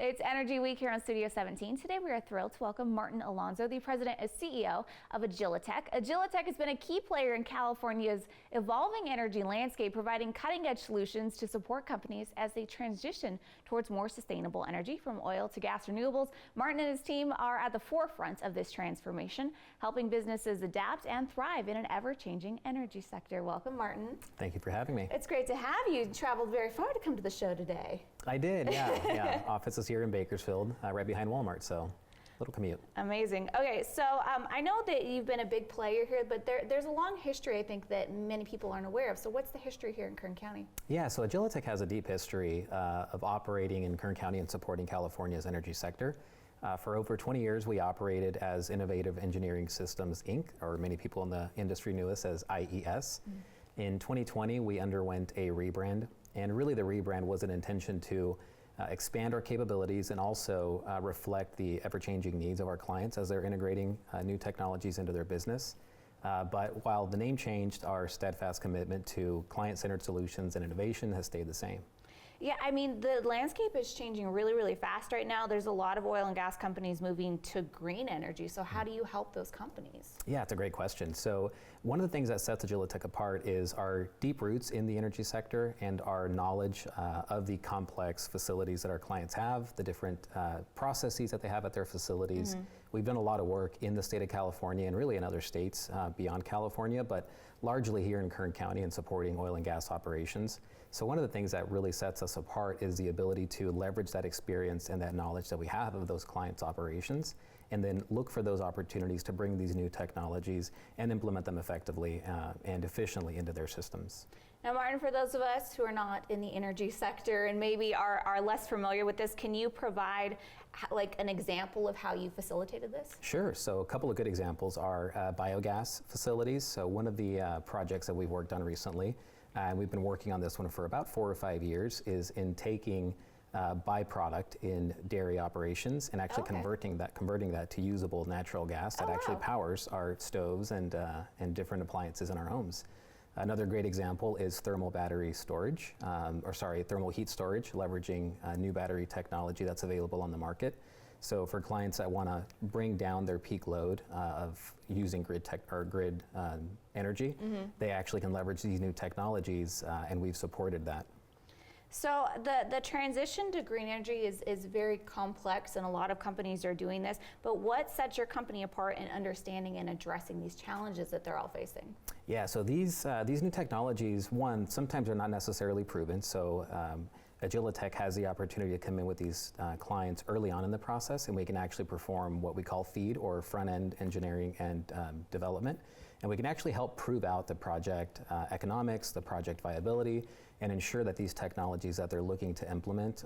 It's Energy Week here on Studio 17. Today we are thrilled to welcome Martin Alonzo, the president and CEO of Agilitech. Agilitech has been a key player in California's evolving energy landscape, providing cutting-edge solutions to support companies as they transition towards more sustainable energy from oil to gas renewables. Martin and his team are at the forefront of this transformation, helping businesses adapt and thrive in an ever-changing energy sector. Welcome, Martin. Thank you for having me. It's great to have you. You traveled very far to come to the show today. I did, yeah. Office is here in Bakersfield, right behind Walmart, so little commute. Amazing. Okay, so I know that you've been a big player here, but there's a long history, I think, that many people aren't aware of. So what's the history here in Kern County? Yeah, so Agilitech has a deep history of operating in Kern County and supporting California's energy sector. For over 20 years, we operated as Innovative Engineering Systems, Inc., or many people in the industry knew us as IES. In 2020, we underwent a rebrand, and really the rebrand was an intention to expand our capabilities and also reflect the ever-changing needs of our clients as they're integrating new technologies into their business. But while the name changed, our steadfast commitment to client-centered solutions and innovation has stayed the same. Yeah, I mean, the landscape is changing really, really fast right now. There's a lot of oil and gas companies moving to green energy. So how do you help those companies? Yeah, it's a great question. So one of the things that sets Agilitech apart is our deep roots in the energy sector and our knowledge of the complex facilities that our clients have, the different processes that they have at their facilities. We've done a lot of work in the state of California and really in other states beyond California, but largely here in Kern County and supporting oil and gas operations. So one of the things that really sets us apart is the ability to leverage that experience and that knowledge that we have of those clients' operations, and then look for those opportunities to bring these new technologies and implement them effectively and efficiently into their systems. Now, Martin, for those of us who are not in the energy sector and maybe are less familiar with this, can you provide like an example of how you facilitated this? Sure. So a couple of good examples are biogas facilities. So one of the projects that we've worked on recently, and we've been working on this one for about 4 or 5 years, is in taking byproduct in dairy operations and actually converting that to usable natural gas that actually powers our stoves and different appliances in our homes. Another great example is thermal battery storage, thermal heat storage, leveraging new battery technology that's available on the market. So for clients that want to bring down their peak load of using grid energy, they actually can leverage these new technologies, and we've supported that. So the transition to green energy is very complex, and a lot of companies are doing this, but what sets your company apart in understanding and addressing these challenges that they're all facing? Yeah, so these new technologies, one, sometimes are not necessarily proven, so Agilitech has the opportunity to come in with these clients early on in the process, and we can actually perform what we call FEED, or front-end engineering and development, and we can actually help prove out the project economics, the project viability, and ensure that these technologies that they're looking to implement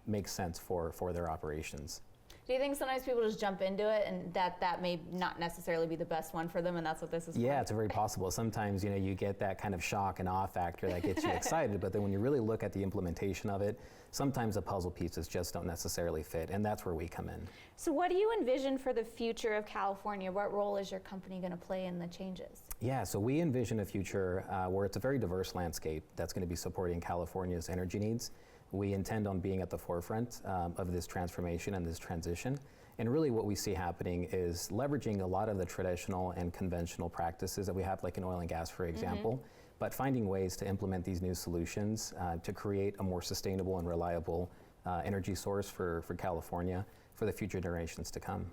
make sense for their operations. Do you think sometimes people just jump into it and that may not necessarily be the best one for them, and that's what this is for? Yeah, it's very possible. Sometimes, you get that kind of shock and awe factor that gets you excited, but then when you really look at the implementation of it, sometimes the puzzle pieces just don't necessarily fit, and that's where we come in. So what do you envision for the future of California? What role is your company going to play in the changes? Yeah, so we envision a future where it's a very diverse landscape that's going to be supporting California's energy needs. We intend on being at the forefront of this transformation and this transition. And really what we see happening is leveraging a lot of the traditional and conventional practices that we have, like in oil and gas, for example, but finding ways to implement these new solutions to create a more sustainable and reliable energy source for California for the future generations to come.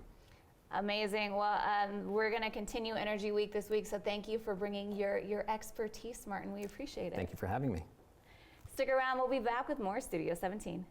Amazing. Well, we're going to continue Energy Week this week, so thank you for bringing your expertise, Martin. We appreciate it. Thank you for having me. Stick around. We'll be back with more Studio 17.